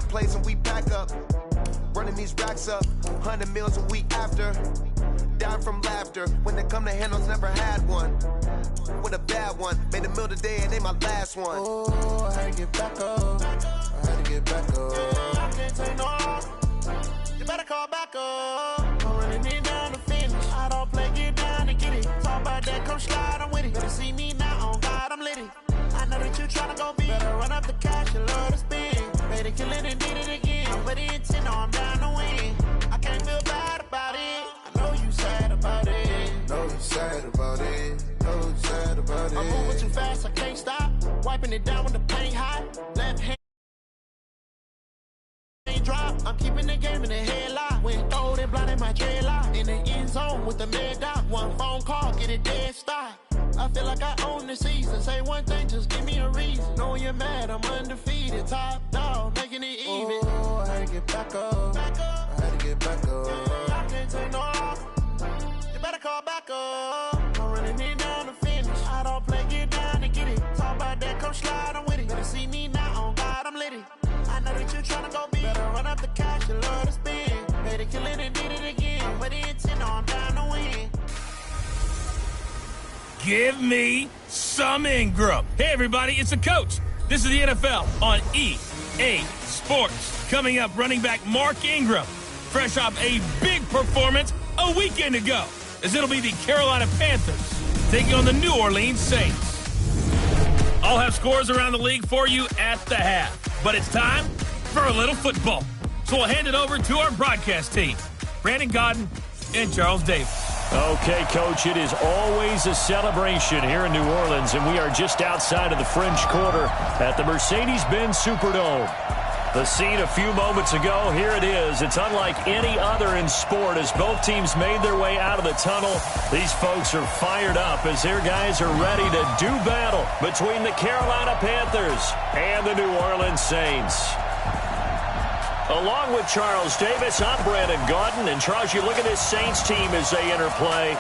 place and we pack up. Running these racks up, 100 meals a week after. Dying from laughter, when they come to handles, never had one. With a bad one, made a meal today and they my last one. Oh, I had to get back up, I had to get back up. I can't take no more, you better call back up. I'm running it down to finish, I don't play, get down and get it. Talk about that, come slide, I'm with it. Better see me now, on God, I'm litty. I know that you tryna go big, better run up the cash, you love to spend. Better kill it and did it again, I'm with the intent, no, I'm down to win. I can't feel bad about it, I know you sad about it. Know you sad about it, know you sad about it. I'm moving too fast, I can't stop, wiping it down when the paint hot. Left hand drop, I'm keeping the game in the headlock. Went gold and blind in my dreadlock. In the end zone with the mad dot. One phone call, get it dead stop. I feel like I own the season. Say one thing, just give me a reason. Knowing you're mad, I'm undefeated. Top dog, making it even. Oh, I had to get back up. I had to get back up. I can't take no loss. You better call back up. I'm running it down to finish. I don't play, get down and get it. Talk about that, come slide, I'm with it. Better see me now, on God, I'm litty. I know that you tryna go big. Better run up the cash, you love to spend. Better kill it and did it again. But the intent, no, I'm down to win. Give me some Ingram. Hey, everybody, it's the coach. This is the NFL on EA Sports. Coming up, running back Mark Ingram, fresh off a big performance a weekend ago, as it'll be the Carolina Panthers taking on the New Orleans Saints. I'll have scores around the league for you at the half. But it's time for a little football. So we'll hand it over to our broadcast team, Brandon Godden and Charles Davis. Okay, Coach, it is always a celebration here in New Orleans, and we are just outside of the French Quarter at the Mercedes-Benz Superdome. The scene a few moments ago, here it is. It's unlike any other in sport as both teams made their way out of the tunnel. These folks are fired up as their guys are ready to do battle between the Carolina Panthers and the New Orleans Saints. Along with Charles Davis, I'm Brandon Gaudin. And Charles, you look at this Saints team as they enter play.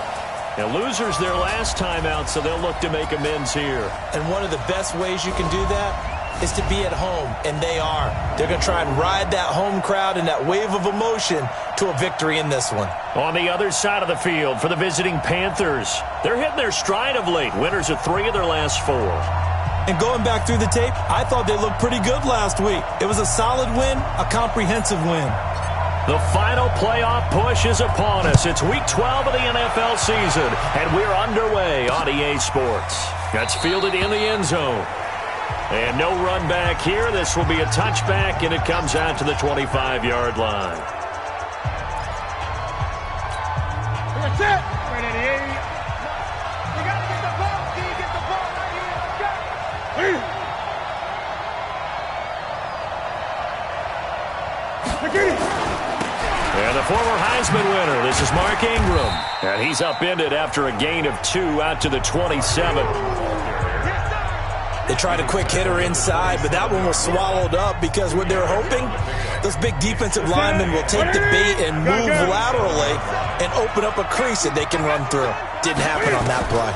And losers their last time out, so they'll look to make amends here. And one of the best ways you can do that is to be at home, and they are. They're going to try and ride that home crowd and that wave of emotion to a victory in this one. On the other side of the field for the visiting Panthers, they're hitting their stride of late. Winners of 3 of their last 4. And going back through the tape, I thought they looked pretty good last week. It was a solid win, a comprehensive win. The final playoff push is upon us. It's week 12 of the NFL season, and we're underway on EA Sports. That's fielded in the end zone. And no run back here. This will be a touchback, and it comes out to the 25-yard line. That's it. Right at the 80. You got to get the ball. Can you get the ball right here? And the former Heisman winner, this is Mark Ingram. And he's upended after a gain of 2 out to the 27. They tried a quick hitter inside, but that one was swallowed up because what they're hoping, those big defensive linemen will take the bait and move laterally and open up a crease that they can run through. Didn't happen on that play.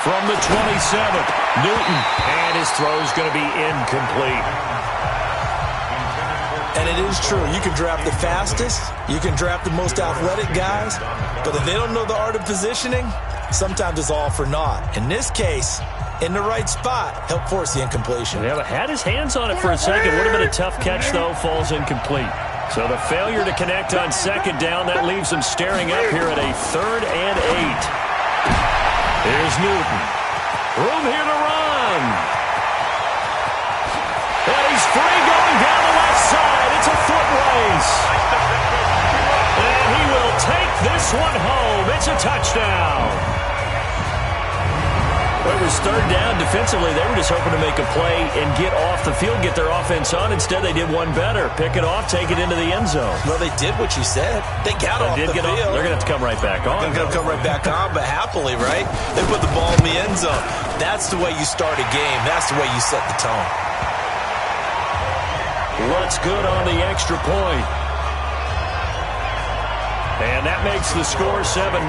From the 27th, Newton, and his throw's going to be incomplete. And it is true. You can draft the fastest, you can draft the most athletic guys, but if they don't know the art of positioning, sometimes it's all for naught. In this case, in the right spot, he'll force the incompletion. Yeah, but had his hands on it for a second. Would have been a tough catch, though. Falls incomplete. So the failure to connect on second down, that leaves him staring up here at a 3rd and 8. Here's Newton. Room here to run. And he's free going down the left side. It's a foot race. And he will take this one home. It's a touchdown. Well, it was 3rd down. Defensively, they were just hoping to make a play and get off the field, get their offense on. Instead, they did one better. Pick it off, take it into the end zone. Well, they did what you said. They got off the field. They're going to have to come right back on. They're going to come right back on, but happily, right? They put the ball in the end zone. That's the way you start a game. That's the way you set the tone. What's good on the extra point? And that makes the score 7-0.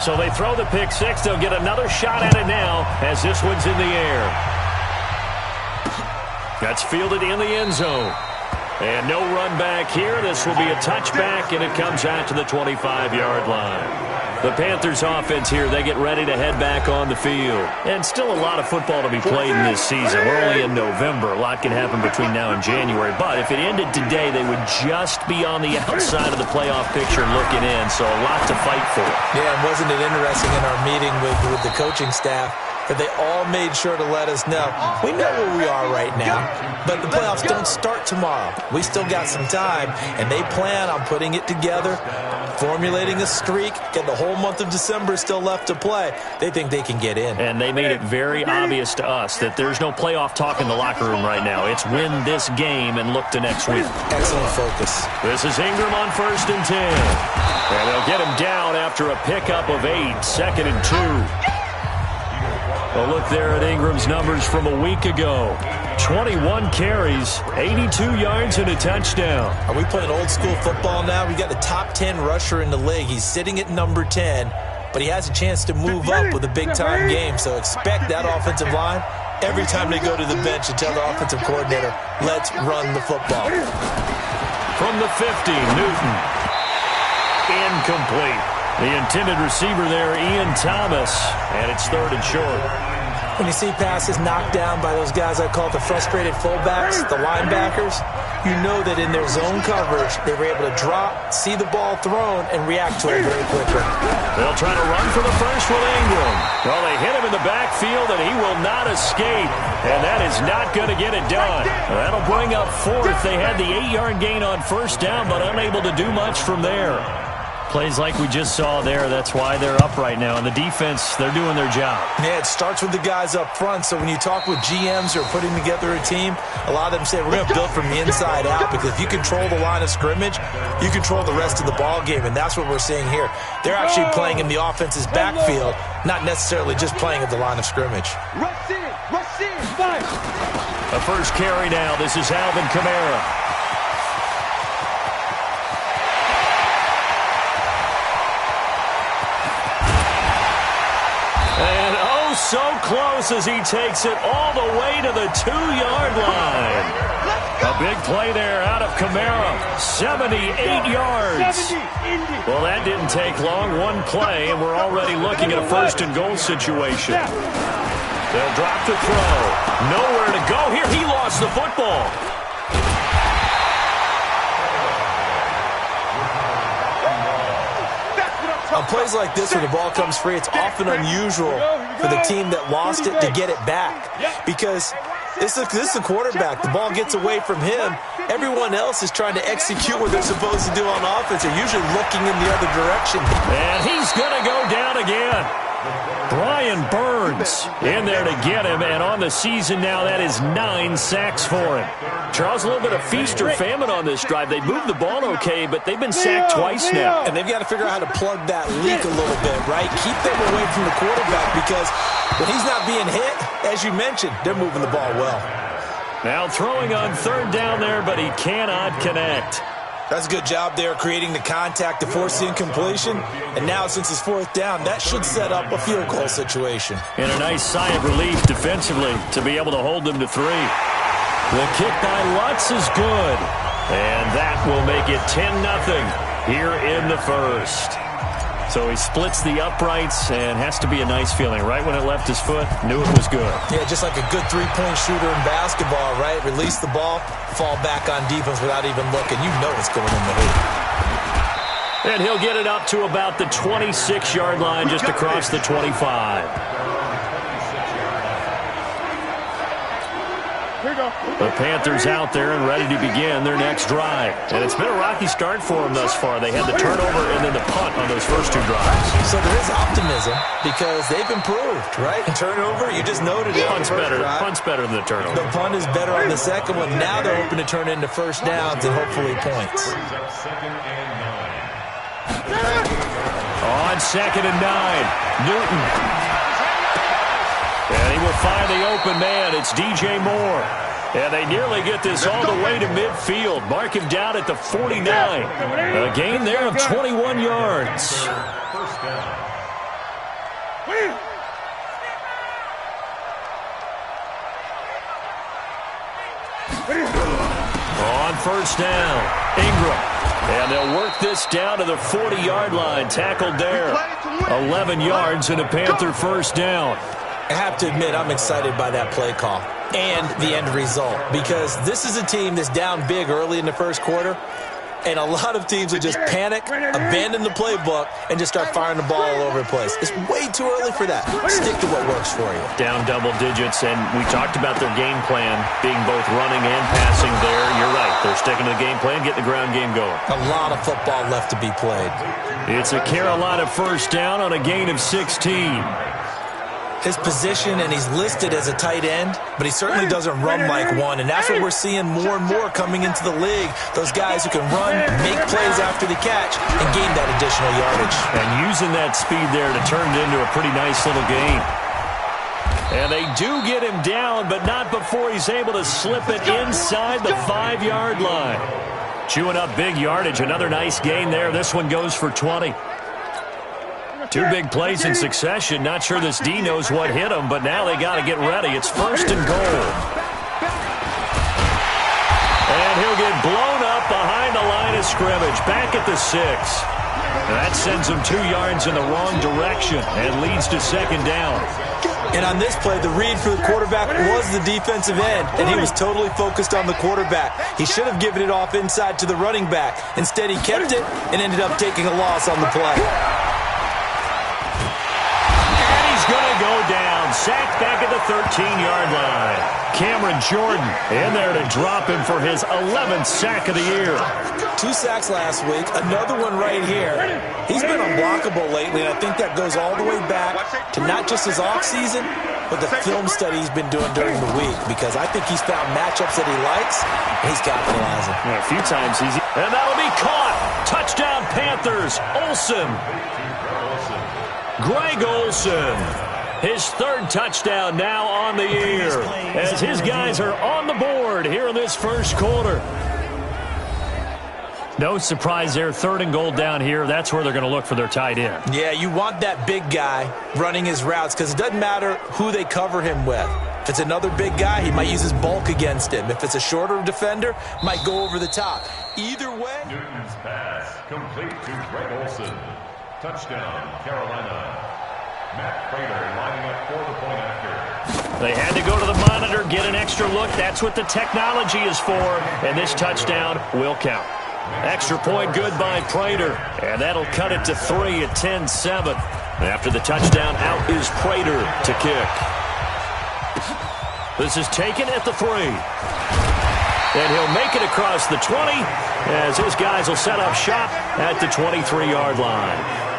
So they throw the pick six. They'll get another shot at it now as this one's in the air. That's fielded in the end zone. And no run back here. This will be a touchback, and it comes out to the 25-yard line. The Panthers offense here, they get ready to head back on the field. And still a lot of football to be played in this season. We're only in November. A lot can happen between now and January. But if it ended today, they would just be on the outside of the playoff picture looking in. So a lot to fight for. Yeah, and wasn't it interesting in our meeting with the coaching staff that they all made sure to let us know, we know where we are right now, but the playoffs don't start tomorrow. We still got some time, and they plan on putting it together, formulating a streak, getting the whole month of December still left to play. They think they can get in. And they made it very obvious to us that there's no playoff talk in the locker room right now. It's win this game and look to next week. Excellent focus. This is Ingram on 1st and 10. And they'll get him down after a pickup of 8, 2nd and 2. A look there at Ingram's numbers from a week ago. 21 carries, 82 yards, and a touchdown. Are we playing old school football now? We got the top 10 rusher in the league. He's sitting at number 10, but he has a chance to move up with a big-time game. So expect that offensive line every time they go to the bench and tell the offensive coordinator, let's run the football. From the 50, Newton. Incomplete. The intended receiver there, Ian Thomas, and it's 3rd and short. When you see passes knocked down by those guys I call the frustrated fullbacks, the linebackers, you know that in their zone coverage, they were able to drop, see the ball thrown, and react to it very quickly. They'll try to run for the first with Ingram. Well, they hit him in the backfield, and he will not escape, and that is not going to get it done. That'll bring up 4th. They had the 8-yard gain on 1st down, but unable to do much from there. Plays like we just saw there, that's why they're up right now. And the defense, they're doing their job. Yeah, it starts with the guys up front. So when you talk with GMs who are putting together a team, a lot of them say we're going to build from the inside out, because if you control the line of scrimmage, you control the rest of the ball game, and that's what we're seeing here. They're actually playing in the offense's backfield, not necessarily just playing at the line of scrimmage. Rush in, fight. A first carry now. This is Alvin Kamara. And oh, so close as he takes it all the way to the 2-yard line. A big play there out of Kamara. 78 yards. Well, that didn't take long. One play, and we're already looking at a 1st and goal situation. They'll drop the throw. Nowhere to go here. He lost the football. On plays like this where the ball comes free, it's often unusual for the team that lost it to get it back, because this is the quarterback. The ball gets away from him. Everyone else is trying to execute what they're supposed to do on offense. They're usually looking in the other direction. And he's going to go down again. Brian Burns in there to get him, and on the season now, that is 9 sacks for him. Charles, a little bit of feast or famine on this drive. They moved the ball okay, but they've been sacked twice now. And they've got to figure out how to plug that leak a little bit, right? Keep them away from the quarterback, because when he's not being hit, as you mentioned, they're moving the ball well. Now throwing on 3rd down there, but he cannot connect. That's a good job there, creating the contact to force the incompletion. And now, since it's 4th down, that should set up a field goal situation. And a nice sigh of relief defensively to be able to hold them to 3. The kick by Lutz is good. And that will make it 10-0 here in the 1st. So he splits the uprights, and has to be a nice feeling. Right when it left his foot, knew it was good. Yeah, just like a good three-point shooter in basketball, right? Release the ball, fall back on defense without even looking. You know it's going in the hoop. And he'll get it up to about the 26-yard line, just across the 25. The Panthers out there and ready to begin their next drive. And it's been a rocky start for them thus far. They had the turnover and then the punt on those first 2 drives. So there is optimism because they've improved, right? Turnover, you just noted it. Punt's better than the turnover. The punt is better on the second one. Now they're hoping to turn into 1st downs and hopefully points. On 2nd and 9, Newton. And he will find the open man. It's DJ Moore. And they nearly get this all the way to midfield. Mark him down at the 49. A gain there of 21 yards. On first down, Ingram. And they'll work this down to the 40-yard line. Tackled there. 11 yards and a Panther first down. I have to admit, I'm excited by that play call and the end result, because this is a team that's down big early in the first quarter, and a lot of teams will just panic, abandon the playbook, and just start firing the ball all over the place. It's way too early for that. Stick to what works for you. Down double digits, and we talked about their game plan being both running and passing there. You're right. They're sticking to the game plan, getting the ground game going. A lot of football left to be played. It's a Carolina first down on a gain of 16. His position, and he's listed as a tight end, but he certainly doesn't run like one, and that's what we're seeing more and more coming into the league. Those guys who can run, make plays after the catch, and gain that additional yardage. And using that speed there to turn it into a pretty nice little gain. And they do get him down, but not before he's able to slip it inside the 5-yard line. Chewing up big yardage, another nice gain there. This one goes for 20. Two big plays in succession. Not sure this D knows what hit him, but now they got to get ready. It's first and goal. And he'll get blown up behind the line of scrimmage. Back at the 6. That sends him 2 yards in the wrong direction and leads to second down. And on this play, the read for the quarterback was the defensive end, and he was totally focused on the quarterback. He should have given it off inside to the running back. Instead, he kept it and ended up taking a loss on the play. Go down, sacked back at the 13-yard line. Cameron Jordan in there to drop him for his 11th sack of the year. 2 sacks last week, another one right here. He's been unblockable lately, and I think that goes all the way back to not just his offseason, but the film study he's been doing during the week, because I think he's found matchups that he likes, and he's capitalizing. Yeah, a few times he's... And that'll be caught. Touchdown, Panthers. Olsen. Greg Olsen. His 3rd touchdown now on the year as his guys are on the board here in this first quarter. No surprise there, 3rd and goal down here. That's where they're going to look for their tight end. Yeah, you want that big guy running his routes, because it doesn't matter who they cover him with. If it's another big guy, he might use his bulk against him. If it's a shorter defender, might go over the top. Either way. Newton's pass complete to Greg Olsen. Touchdown, Carolina. Matt Prater lining up for the point after. They had to go to the monitor, get an extra look. That's what the technology is for, and this touchdown will count. Extra point good by Prater, and that'll cut it to 3 at 10-7. After the touchdown, out is Prater to kick. This is taken at the 3. And he'll make it across the 20 as his guys will set up shop at the 23-yard line.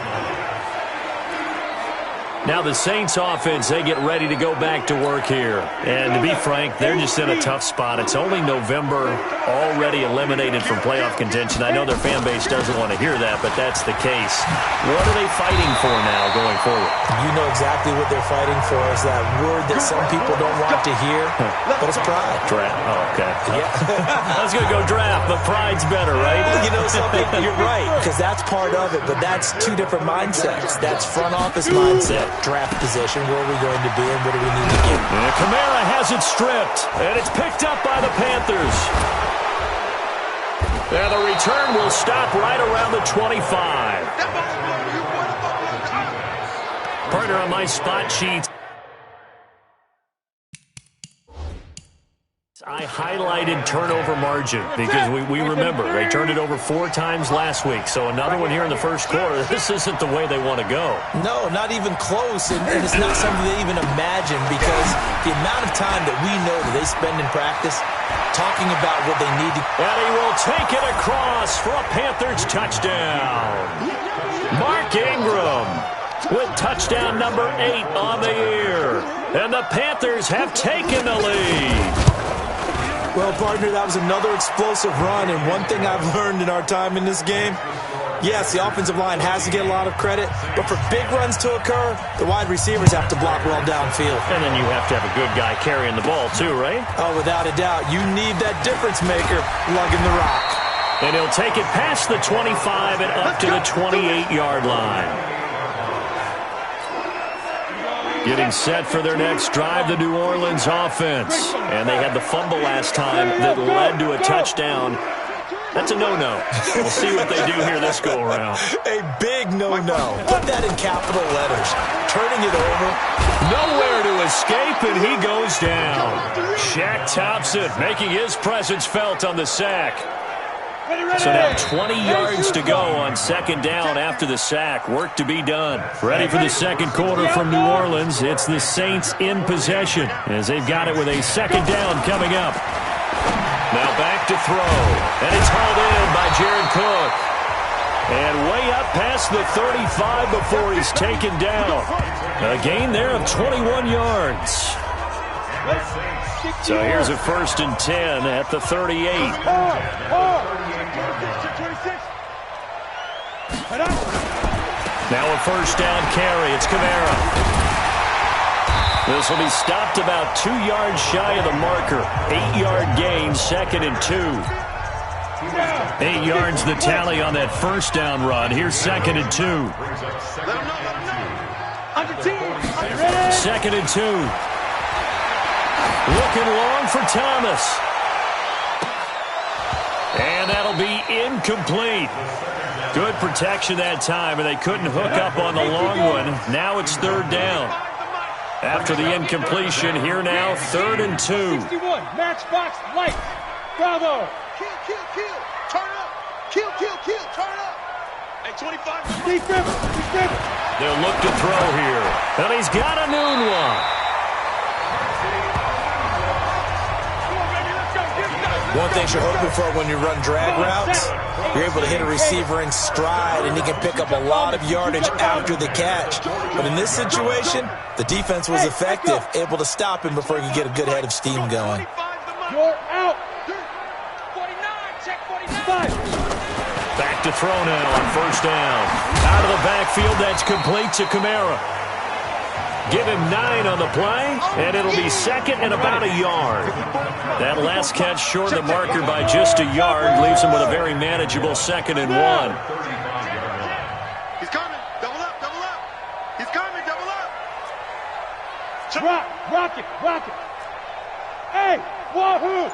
Now the Saints offense, they get ready to go back to work here. And to be frank, they're just in a tough spot. It's only November, already eliminated from playoff contention. I know their fan base doesn't want to hear that, but that's the case. What are they fighting for now going forward? You know exactly what they're fighting for. Is that word that some people don't want to hear, but it's pride. Draft. Oh, okay. Yeah. I was going to go draft, but pride's better, right? You know something? You're right, because that's part of it, but that's 2 different mindsets. That's front office mindset. Draft position, where are we going to be, and what do we need to get? And Kamara has it stripped, and it's picked up by the Panthers. And the return will stop right around the 25. Partner on my spot sheet. I highlighted turnover margin because we remember they turned it over 4 times last week. So another one here in the first quarter. This isn't the way they want to go. No, not even close. And it's not something they even imagine, because the amount of time that we know that they spend in practice talking about what they need to. And he will take it across for a Panthers touchdown. Mark Ingram with touchdown number 8 on the year. And the Panthers have taken the lead. Well, partner, that was another explosive run, and one thing I've learned in our time in this game, yes, the offensive line has to get a lot of credit, but for big runs to occur, the wide receivers have to block well downfield. And then you have to have a good guy carrying the ball too, right? Oh, without a doubt. You need that difference maker lugging the rock. And he'll take it past the 25 and up to the 28-yard line. Getting set for their next drive, the New Orleans offense. And they had the fumble last time that led to a touchdown. That's a no-no. We'll see what they do here this go-around. A big no-no. Put that in capital letters. Turning it over. Nowhere to escape, and he goes down. Shaq Thompson making his presence felt on the sack. So now 20 yards to go on second down after the sack. Work to be done. Ready for the second quarter from New Orleans. It's the Saints in possession as they've got it with a second down coming up. Now back to throw. And it's hauled in by Jared Cook. And way up past the 35 before he's taken down. A gain there of 21 yards. So here's a 1st and 10 at the 38. Now a first down carry. It's Kamara. This will be stopped about 2 yards shy of the marker. 8-yard gain, 2nd and 2. 8 yards the tally on that first down run. Here's 2nd and 2. 2nd and 2. Looking long for Thomas. And that'll be incomplete. Good protection that time, and they couldn't hook up on the long one. Now it's 3rd down. After the incompletion, here now, 3rd and 2. 61, matchbox, light. Bravo. Kill, kill, kill. Turn up. Kill, kill, kill. Turn up. Hey, 25. Defense. They'll look to throw here. And he's got a noon one. One thing you're hoping for when you run drag routes, you're able to hit a receiver in stride, and he can pick up a lot of yardage after the catch. But in this situation, the defense was effective, able to stop him before he could get a good head of steam going. You're out. 49, check 49. Back to throw now on first down. Out of the backfield, that's complete to Kamara. Give him 9 on the play, and it'll be 2nd and about a yard. That last catch short of the marker by just a yard leaves him with a very manageable 2nd and 1. He's coming. Double up. He's coming. Double up. Rock it. Hey, wahoo.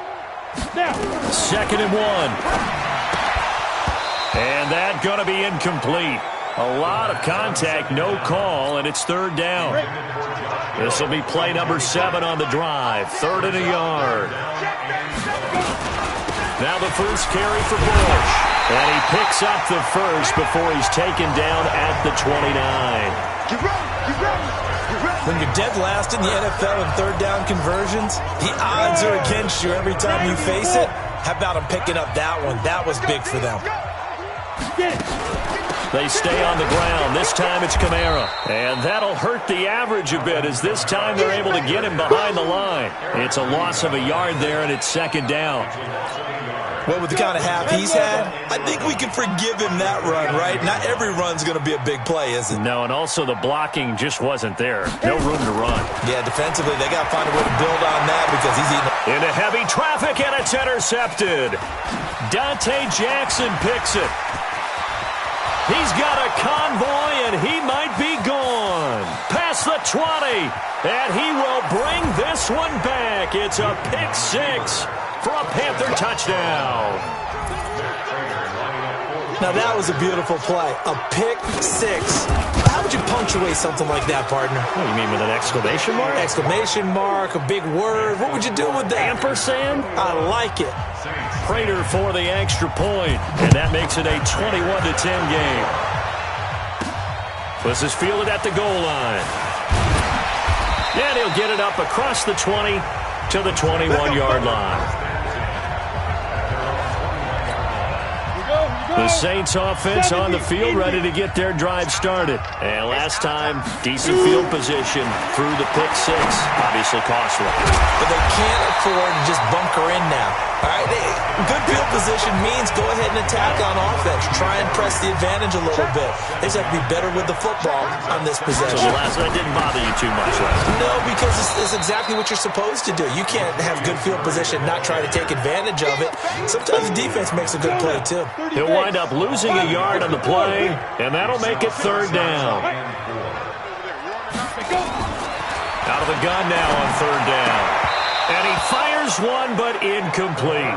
Now. 2nd and 1. And that going to be incomplete. A lot of contact, no call, and it's 3rd down. This will be play number 7 on the drive. 3rd and a yard. Now the first carry for Bush. And he picks up the first before he's taken down at the 29. When you're dead last in the NFL in 3rd down conversions, the odds are against you every time you face it. How about him picking up that one? That was big for them. Get it. They stay on the ground. This time it's Kamara. And that'll hurt the average a bit as this time they're able to get him behind the line. It's a loss of a yard there, and it's 2nd down. Well, with the kind of half he's had, I think we can forgive him that run, right? Not every run's going to be a big play, is it? No, and also the blocking just wasn't there. No room to run. Yeah, defensively, they got to find a way to build on that because he's eating. Into heavy traffic, and it's intercepted. Dante Jackson picks it. He's got a convoy, and he might be gone. Past the 20, and he will bring this one back. It's a pick 6 for a Panther touchdown. Now, that was a beautiful play. A pick 6. How would you punctuate something like that, partner? What do you mean, with an exclamation mark? Exclamation mark, a big word. What would you do with that? Ampersand? I like it. Prater for the extra point, and that makes it a 21-10 game. This is fielded at the goal line. And he'll get it up across the 20 to the 21-yard line. The Saints offense on the field ready to get their drive started. And last time, decent field position through the pick 6. Obviously costly. But they can't afford to just bunker in now. All right, good field position means go ahead and attack on offense. Try and press the advantage a little bit. They just have to be better with the football on this possession. So that didn't bother you too much last time? No, because it's exactly what you're supposed to do. You can't have good field position and not try to take advantage of it. Sometimes the defense makes a good play, too. He'll wind up losing a yard on the play, and that'll make it 3rd down. the gun now on third down. And he fires one, but incomplete.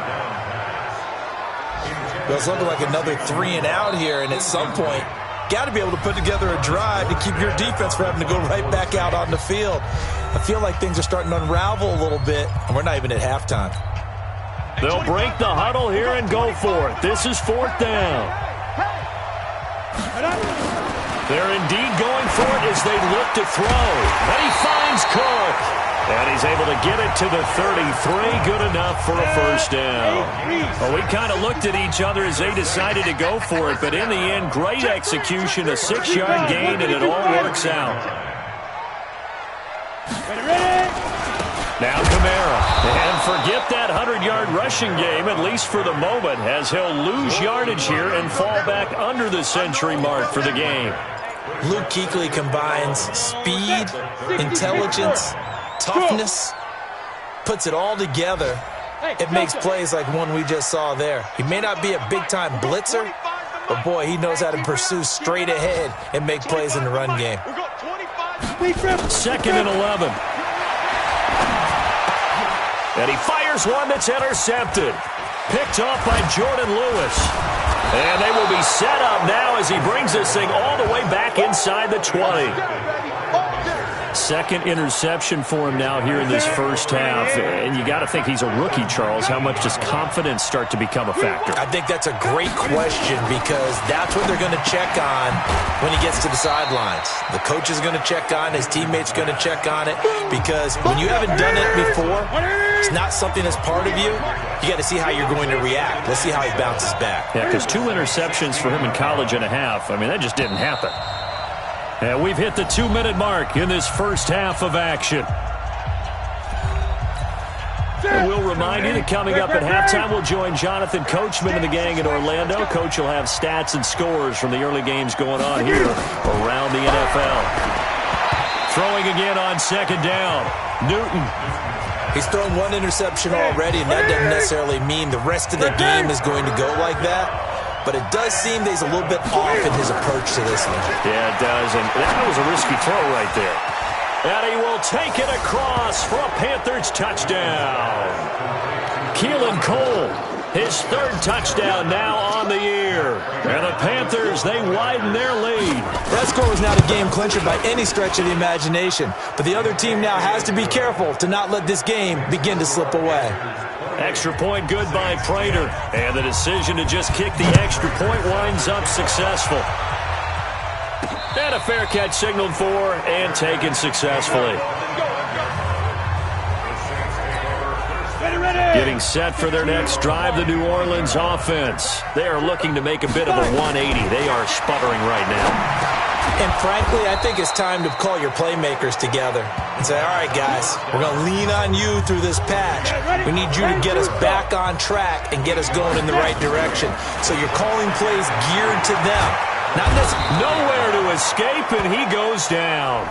Well, it's looking like another 3 and out here, and at some point, got to be able to put together a drive to keep your defense from having to go right back out on the field. I feel like things are starting to unravel a little bit, and we're not even at halftime. They'll break the huddle here and go for it. This is fourth down. They're indeed going for it as they look to throw. And he finds Cook. And he's able to get it to the 33. Good enough for a first down. Well, we kind of looked at each other as they decided to go for it. But in the end, great execution, a 6-yard gain, and it all works out. Now Kamara. And forget that 100-yard rushing game, at least for the moment, as he'll lose yardage here and fall back under the century mark for the game. Luke Kuechly combines speed, intelligence, toughness, puts it all together. It makes plays like one we just saw there. He may not be a big-time blitzer, but boy, he knows how to pursue straight ahead and make plays in the run game. 2nd and 11. And he fires one that's intercepted. Picked off by Jordan Lewis. And they will be set up now as he brings this thing all the way back inside the 20. Second interception for him now here in this first half. And you got to think he's a rookie, Charles. How much does confidence start to become a factor? I think that's a great question because that's what they're going to check on when he gets to the sidelines. The coach is going to check on, his teammates going to check on it, because when you haven't done it before, it's not something that's part of you. You got to see how you're going to react. Let's see how he bounces back. Yeah, because 2 interceptions for him in college and a half. I mean, that just didn't happen. And we've hit the 2-minute mark in this first half of action. And we'll remind you that coming up at halftime, we'll join Jonathan Coachman and the gang in Orlando. Coach will have stats and scores from the early games going on here around the NFL. Throwing again on second down. Newton. He's thrown 1 interception already, and that doesn't necessarily mean the rest of the game is going to go like that. But it does seem that he's a little bit off in his approach to this one. Yeah, it does. And that was a risky throw right there. And he will take it across for a Panthers touchdown. Keelan Cole, his 3rd touchdown now on the year. And the Panthers, they widen their lead. That score was not a game clincher by any stretch of the imagination. But the other team now has to be careful to not let this game begin to slip away. Extra point good by Prater. And the decision to just kick the extra point winds up successful. And a fair catch signaled for and taken successfully. Getting set for their next drive, the New Orleans offense. They are looking to make a bit of a 180. They are sputtering right now. And frankly, I think it's time to call your playmakers together and say, all right, guys, we're going to lean on you through this patch. We need you to get us back on track and get us going in the right direction. So you're calling plays geared to them. Not this. Nowhere to escape, and he goes down.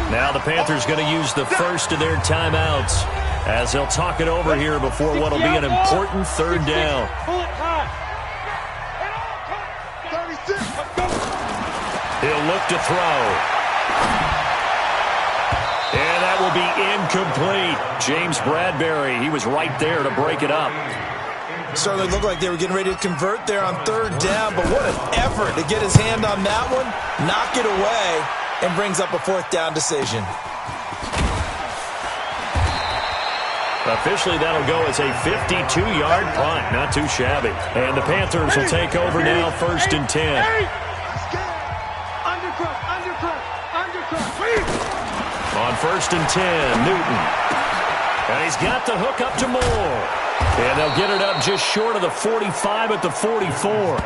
Now the Panthers going to use the first of their timeouts as they'll talk it over here before what will be an important 3rd down. He'll look to throw. And that will be incomplete. James Bradbury, he was right there to break it up. Certainly looked like they were getting ready to convert there on 3rd down, but what an effort to get his hand on that one, knock it away, and brings up a 4th down decision. Officially, that'll go as a 52-yard punt. Not too shabby. And the Panthers will take over now, 1st and 10. On 1st and 10, Newton. And he's got the hook up to Moore. And they'll get it up just short of the 45 at the 44.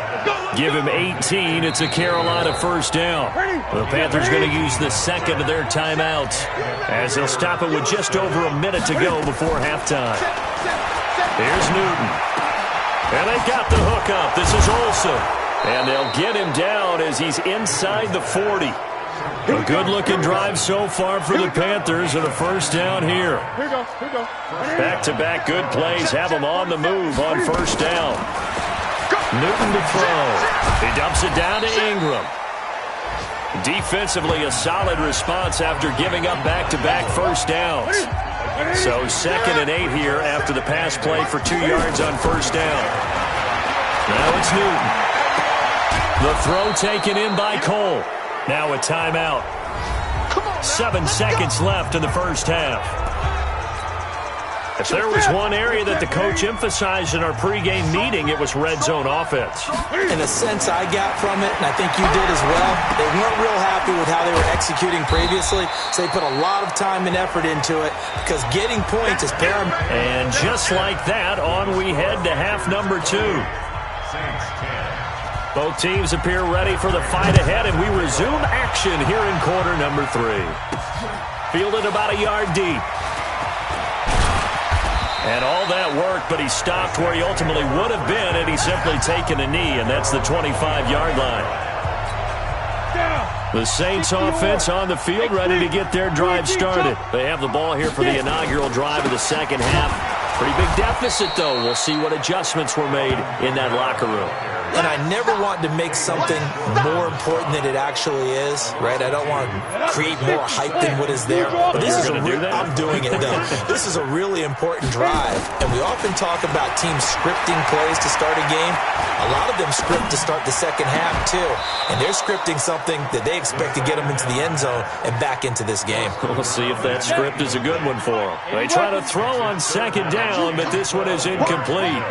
Give him 18. It's a Carolina 1st down. The Panthers going to use the 2nd of their timeouts as they'll stop it with just over a minute to go before halftime. Here's Newton. And they got the hook up. This is Olsen. And they'll get him down as he's inside the 40. A good-looking drive so far for the Panthers and a 1st down here. Back-to-back good plays have them on the move on 1st down. Newton to throw. He dumps it down to Ingram. Defensively, a solid response after giving up back-to-back first downs. So 2nd and 8 here after the pass play for 2 yards on first down. Now it's Newton. The throw taken in by Cole. Now a timeout. 7 seconds left in the first half. If there was one area that the coach emphasized in our pregame meeting, it was red zone offense. In a sense I got from it, and I think you did as well, they weren't real happy with how they were executing previously, so they put a lot of time and effort into it because getting points is paramount. And just like that, on we head to half number 2. Both teams appear ready for the fight ahead, and we resume action here in quarter number 3. Fielded about a yard deep. And all that work, but he stopped where he ultimately would have been had he simply taken a knee, and that's the 25-yard line. The Saints offense on the field, ready to get their drive started. They have the ball here for the inaugural drive of the second half. Pretty big deficit, though. We'll see what adjustments were made in that locker room. And I never want to make something more important than it actually is, right? I don't want to create more hype than what is there. But this is I'm doing it, though. This is a really important drive. And we often talk about teams scripting plays to start a game. A lot of them script to start the second half, too. And they're scripting something that they expect to get them into the end zone and back into this game. We'll see if that script is a good one for them. They try to throw on second down, but this one is incomplete.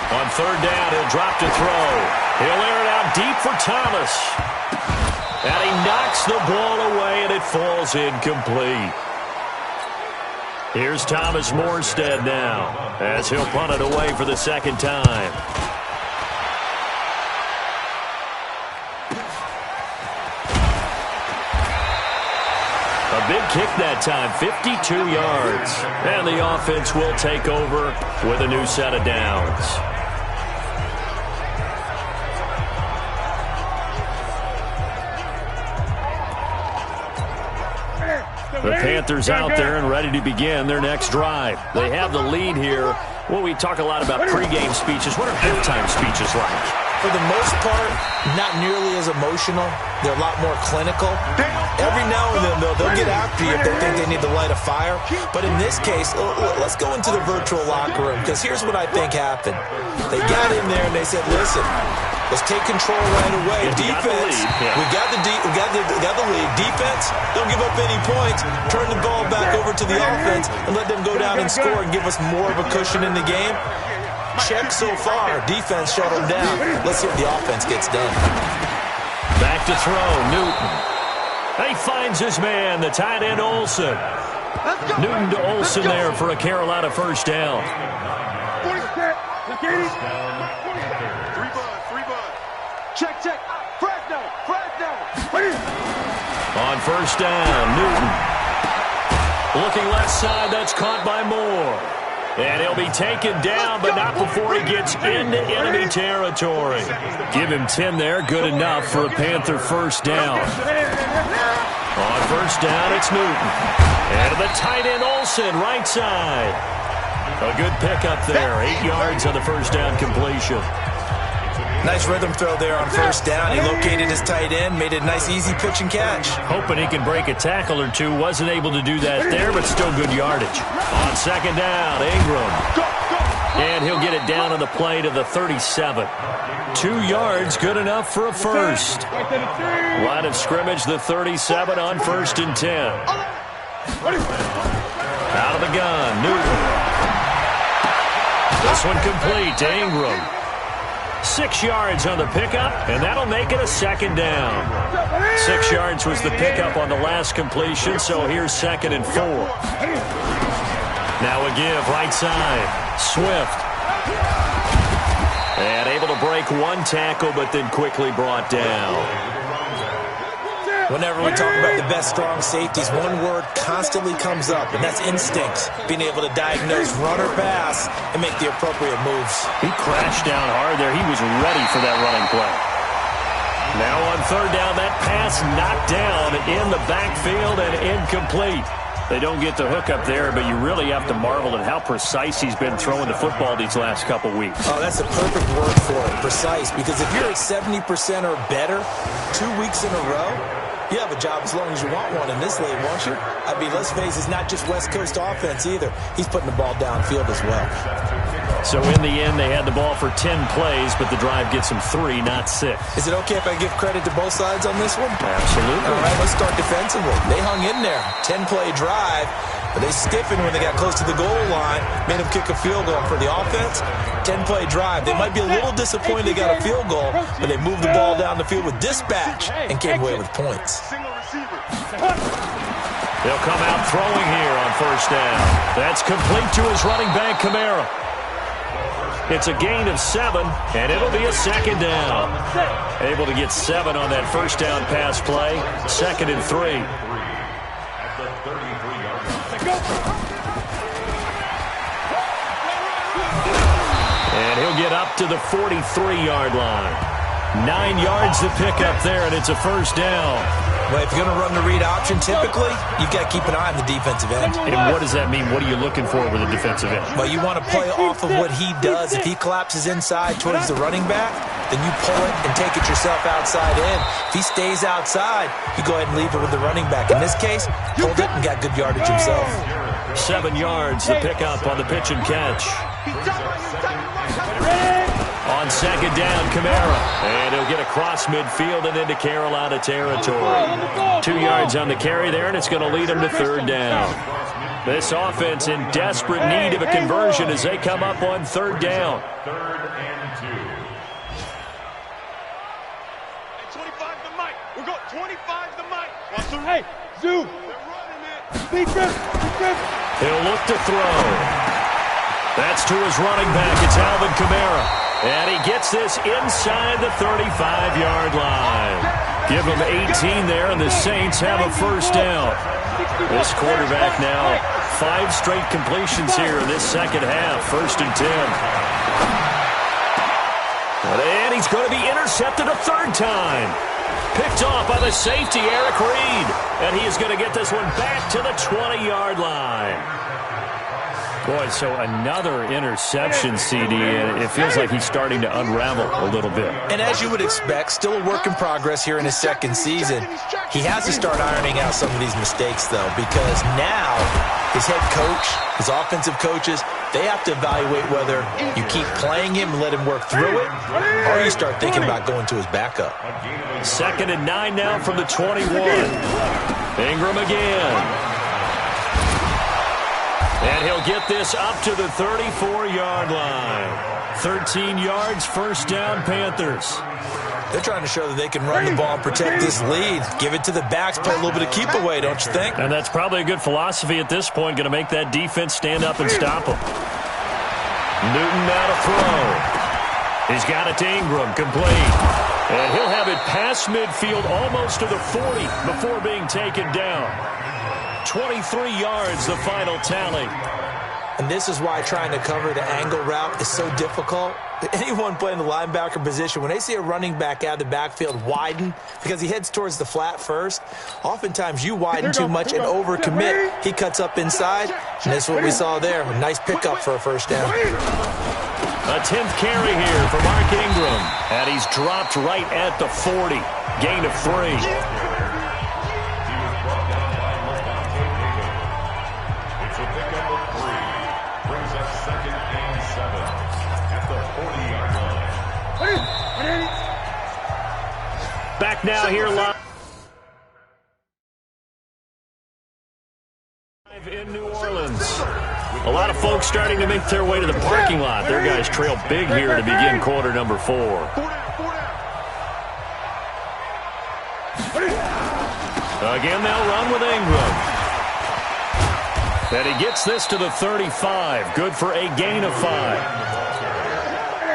On third down, he'll drop to throw. He'll air it out deep for Thomas. And he knocks the ball away, and it falls incomplete. Here's Thomas Morstead now, as he'll punt it away for the second time. A big kick that time, 52 yards. And the offense will take over with a new set of downs. The Panthers out there and ready to begin their next drive. They have the lead here. Well, we talk a lot about pregame speeches. What are halftime speeches like? For the most part, not nearly as emotional. They're a lot more clinical. Every now and then, they'll get after you if they think they need to light a fire. But in this case, let's go into the virtual locker room, because here's what I think happened. They got in there and they said, listen, let's take control right away. Defense, we got the lead. Defense, don't give up any points. Turn the ball back over to the offense and let them go down and score and give us more of a cushion in the game. Check so far. Defense shut them down. Let's see if the offense gets done. Back to throw, Newton. And he finds his man, the tight end Olsen. Newton to Olsen there for a Carolina first down. Check. Flag down. On first down, Newton. Looking left side, that's caught by Moore. And he'll be taken down, but not before he gets into enemy territory. Give him 10 there, good enough for a Panther first down. On first down, it's Newton. And the tight end Olsen, right side. A good pickup there, 8 yards on the first down completion. Nice rhythm throw there on first down. He located his tight end, made it a nice easy pitch and catch. Hoping he can break a tackle or two. Wasn't able to do that there, but still good yardage. On second down, Ingram. And he'll get it down on the play to the 37. 2 yards, good enough for a first. Line of scrimmage, the 37 on 1st and 10. Out of the gun, Newton. This one complete to Ingram. 6 yards on the pickup, and that'll make it a second down. 6 yards was the pickup on the last completion, so here's 2nd and 4. Now a give, right side. Swift. And able to break one tackle, but then quickly brought down. Whenever we talk about the best strong safeties, one word constantly comes up, and that's instinct. Being able to diagnose run or pass and make the appropriate moves. He crashed down hard there. He was ready for that running play. Now on third down, that pass knocked down in the backfield and incomplete. They don't get the hook up there, but you really have to marvel at how precise he's been throwing the football these last couple weeks. Oh, that's a perfect word for it, precise. Because if you're at 70% or better 2 weeks in a row, you have a job as long as you want one in this league, won't you? I mean, let's face it, it's not just West Coast offense either. He's putting the ball downfield as well. So in the end, they had the ball for 10 plays, but the drive gets them 3, not 6. Is it okay if I give credit to both sides on this one? Absolutely. All right, let's start defensively. They hung in there. 10-play drive, but they stiffened when they got close to the goal line, made them kick a field goal. For the offense, 10-play drive. They might be a little disappointed they got a field goal, but they moved the ball down the field with dispatch and came away with points. They'll come out throwing here on first down. That's complete to his running back, Kamara. It's a gain of 7, and it'll be a second down. Able to get 7 on that first down pass play. 2nd and 3. And he'll get up to the 43-yard line. 9 yards to pick up there, and it's a first down. Well, if you're going to run the read option, typically, you've got to keep an eye on the defensive end. And what does that mean? What are you looking for with a defensive end? Well, you want to play off of what he does. If he collapses inside towards the running back, then you pull it and take it yourself outside in. If he stays outside, you go ahead and leave it with the running back. In this case, pulled it and got good yardage himself. 7 yards to pick up on the pitch and catch. On second down, Kamara. And he'll get across midfield and into Carolina territory. 2 yards on the carry there, and it's going to lead him to third down. This offense in desperate need of a conversion as they come up on third down. 3rd and 2. 25 to Mike. We're going 25 to Mike. Hey, Zoo. Defense. He'll look to throw. That's to his running back. It's Alvin Kamara. And he gets this inside the 35-yard line. Give him 18 there, and the Saints have a first down. This quarterback now, 5 straight completions here in this second half. 1st and 10. And he's going to be intercepted a third time. Picked off by the safety, Eric Reed. And he is going to get this one back to the 20-yard line. Boy, so another interception, CD, and it feels like he's starting to unravel a little bit. And as you would expect, still a work in progress here in his second season. He has to start ironing out some of these mistakes, though, because now his head coach, his offensive coaches, they have to evaluate whether you keep playing him and let him work through it, or you start thinking about going to his backup. 2nd and 9 now from the 21. Ingram again. And he'll get this up to the 34-yard line. 13 yards, first down, Panthers. They're trying to show that they can run the ball and protect this lead. Give it to the backs, play a little bit of keep away, don't you think? And that's probably a good philosophy at this point, going to make that defense stand up and stop them. Newton now to throw. He's got it to Ingram, complete. And he'll have it past midfield almost to the 40 before being taken down. 23 yards, the final tally. And this is why trying to cover the angle route is so difficult. Anyone playing the linebacker position, when they see a running back out of the backfield widen, because he heads towards the flat first, oftentimes you widen too much and overcommit. He cuts up inside, and that's what we saw there. A nice pickup for a first down. A 10th carry here for Mark Ingram. And he's dropped right at the 40. Gain of 3. Back now here live in New Orleans. A lot of folks starting to make their way to the parking lot. Their guys trail big here to begin quarter number 4. Again, they'll run with Ingram. And he gets this to the 35. Good for a gain of 5.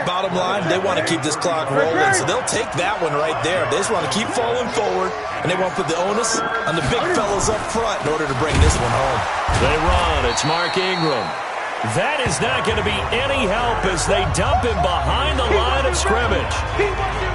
Bottom line, they want to keep this clock rolling, so they'll take that one right there. They just want to keep falling forward, and they want to put the onus on the big fellas up front in order to bring this one home. They run. It's Mark Ingram. That is not going to be any help as they dump him behind the line of scrimmage.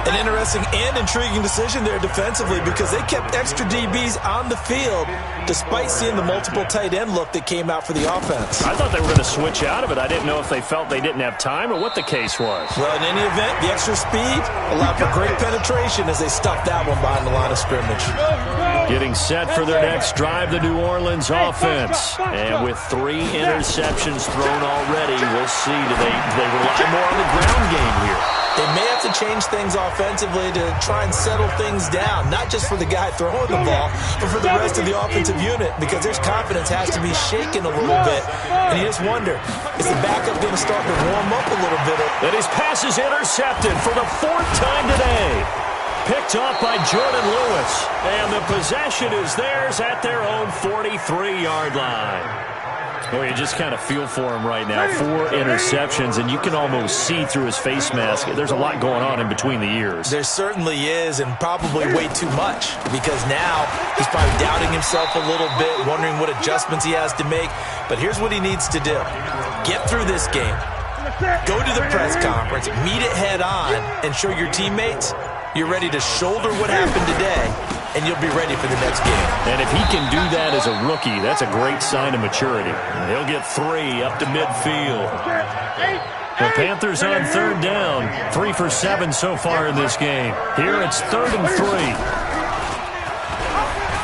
An interesting and intriguing decision there defensively because they kept extra DBs on the field despite seeing the multiple tight end look that came out for the offense. I thought they were going to switch out of it. I didn't know if they felt they didn't have time or what the case was. Well, in any event, the extra speed allowed for great penetration as they stuffed that one behind the line of scrimmage. Getting set for their next drive, the New Orleans offense. And with 3 interceptions thrown already, we'll see. Do they rely more on the ground game here? They may have to change things offensively to try and settle things down, not just for the guy throwing the ball, but for the rest of the offensive unit, because their confidence has to be shaken a little bit. And you just wonder, is the backup going to start to warm up a little bit? And his pass is intercepted for the 4th time today. Picked off by Jordan Lewis. And the possession is theirs at their own 43-yard line. Oh, you just kind of feel for him right now. 4 interceptions, and you can almost see through his face mask. There's a lot going on in between the ears. There certainly is, and probably way too much, because now he's probably doubting himself a little bit, wondering what adjustments he has to make. But here's what he needs to do. Get through this game. Go to the press conference, meet it head on, and show your teammates you're ready to shoulder what happened today, and you'll be ready for the next game. And if he can do that as a rookie, that's a great sign of maturity. He'll get 3 up to midfield. The Panthers on 3rd down. 3 for 7 so far in this game. Here it's 3rd and 3.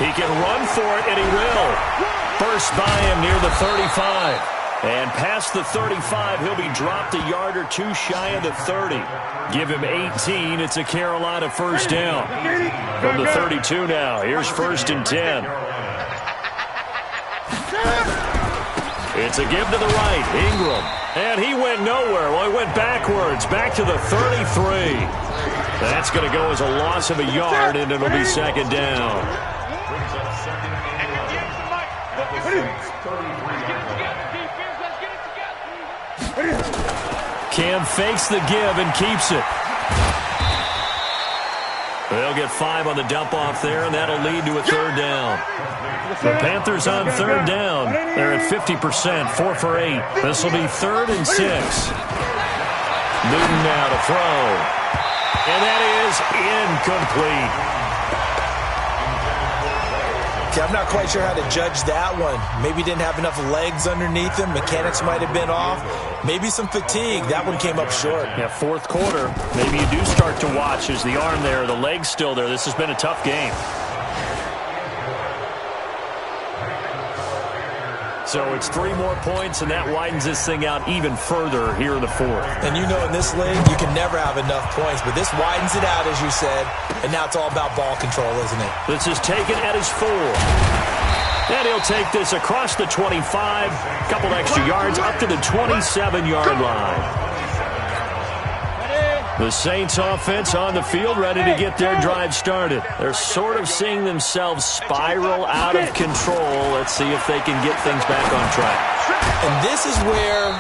He can run for it, and he will. First by him near the 35. And past the 35, he'll be dropped a yard or 2 shy of the 30. Give him 18. It's a Carolina first down. From the 32 now. Here's 1st and 10. It's a give to the right. Ingram. And he went nowhere. Well, he went backwards. Back to the 33. That's going to go as a loss of a yard, and it'll be 2nd down. Cam fakes the give and keeps it. They'll get 5 on the dump-off there, and that'll lead to a 3rd down. The Panthers on 3rd down. They're at 50%, 4 for 8. This will be 3rd and 6. Newton now to throw. And that is incomplete. Okay, I'm not quite sure how to judge that one. Maybe didn't have enough legs underneath him. Mechanics might have been off. Maybe some fatigue. That one came up short. Yeah, 4th quarter. Maybe you do start to watch. Is the arm there, the leg's still there? This has been a tough game. So it's 3 more points, and that widens this thing out even further here in the 4th. And you know in this league, you can never have enough points, but this widens it out, as you said, and now it's all about ball control, isn't it? This is taken at his 4. And he'll take this across the 25, couple extra yards, up to the 27-yard line. The Saints offense on the field, ready to get their drive started. They're sort of seeing themselves spiral out of control. Let's see if they can get things back on track. And this is where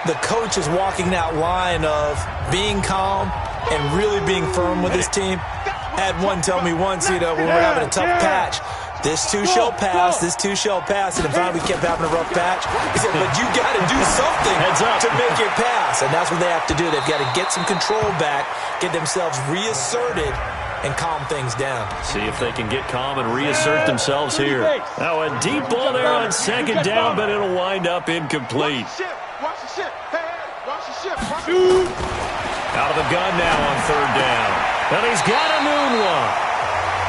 the coach is walking that line of being calm and really being firm with his team. I had one tell me once, when we were having a tough patch, this too shall pass, this too shall pass. And finally we kept having a rough patch. He said, but you got to do something to make it pass. And that's what they have to do. They've got to get some control back, get themselves reasserted, and calm things down. See if they can get calm and reassert themselves here. Now a deep ball there on 2nd down, but it'll wind up incomplete. Watch the ship. Hey, watch the ship. Out of the gun now on 3rd down. And he's got a noon one.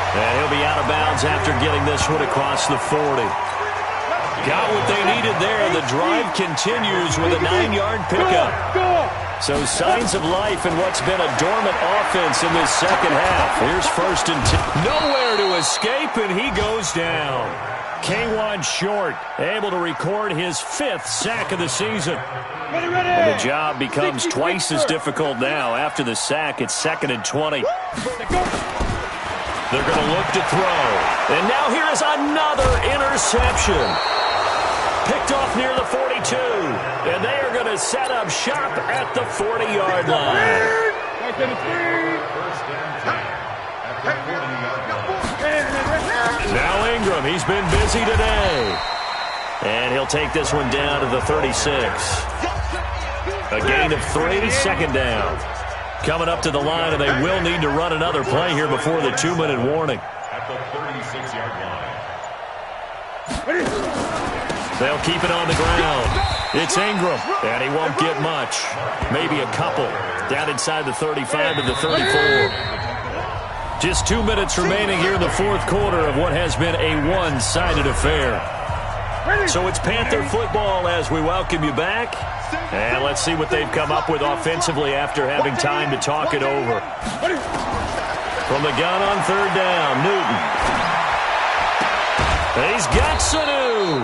And he'll be out of bounds after getting this one across the 40. Got what they needed there. The drive continues with a 9-yard pickup. So signs of life in what's been a dormant offense in this 2nd half. Here's 1st and 10. Nowhere to escape, and he goes down. K1 Short able to record his 5th sack of the season. And the job becomes twice as difficult now. After the sack, it's 2nd and 20. They're going to look to throw. And now here is another interception. Picked off near the 42. And they are going to set up shop at the 40-yard line. Now Ingram, he's been busy today. And he'll take this one down to the 36. A gain of 3, second down. Coming up to the line, and they will need to run another play here before the 2-minute warning. At the 36-yard line. They'll keep it on the ground. It's Ingram, and he won't get much. Maybe a couple. Down inside the 35 to the 34. Just 2 minutes remaining here in the fourth quarter of what has been a one-sided affair. So it's Panther football as we welcome you back. And let's see what they've come up with offensively after having time to talk it over. From the gun on third down, Newton. He's got Sanu.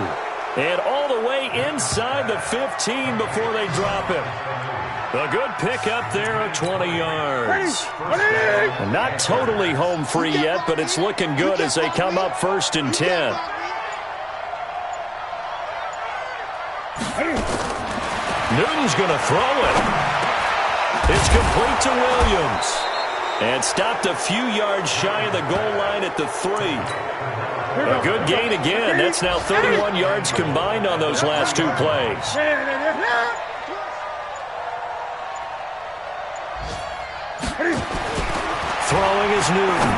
And all the way inside the 15 before they drop him. A good pickup there of 20 yards. Not totally home free yet, but it's looking good as they come up 1st and 10. Newton's going to throw it. It's complete to Williams. And stopped a few yards shy of the goal line at the 3. A good gain again. That's now 31 yards combined on those last 2 plays. Throwing is Newton.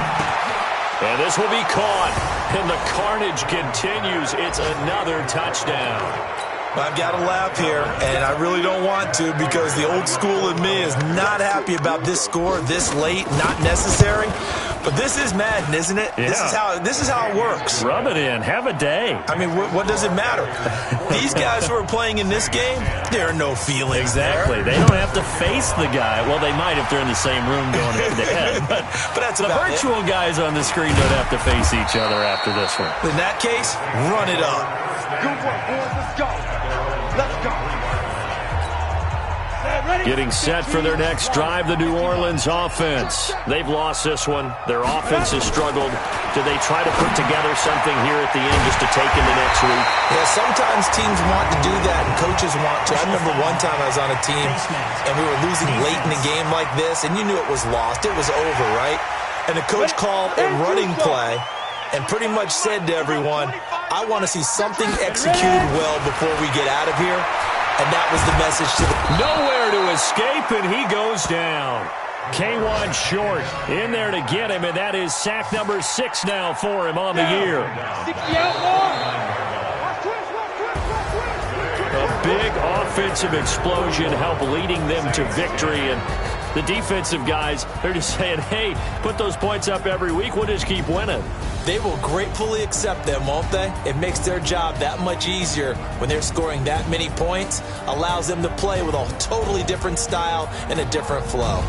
And this will be caught. And the carnage continues. It's another touchdown. I've got to laugh here, and I really don't want to because the old school in me is not happy about this score this late, not necessary. But this is Madden, isn't it? Yeah. This is how it works. Rub it in. Have a day. I mean, what does it matter? These guys who are playing in this game, there are no feelings Exactly. there. They don't have to face the guy. Well, they might if they're in the same room going head-to-head. But that's the virtual guys on the screen don't have to face each other after this one. In that case, run it up. Good work, boys. Let's go. Let's go. Getting set for their next drive, the New Orleans offense. They've lost this one. Their offense has struggled. Do they try to put together something here at the end just to take into next week? Yeah, sometimes teams want to do that and coaches want to. I remember one time I was on a team and we were losing late in the game like this, and you knew it was lost. It was over, right? And the coach called a running play and pretty much said to everyone, I want to see something executed well before we get out of here. And that was the message to the... Nowhere to escape, and he goes down. K1 short in there to get him, and that is sack number 6 now for him on the year. A big offensive explosion helped leading them to victory, and the defensive guys, they're just saying, hey, put those points up every week, we'll just keep winning. They will gratefully accept them, won't they? It makes their job that much easier when they're scoring that many points, allows them to play with a totally different style and a different flow.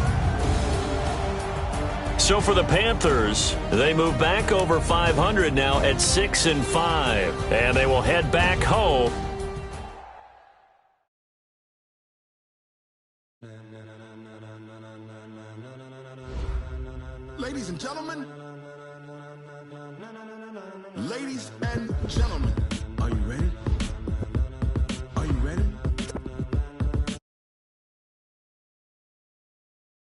So for the Panthers, they move back over 500 now at 6-5, and they will head back home. Ladies and gentlemen,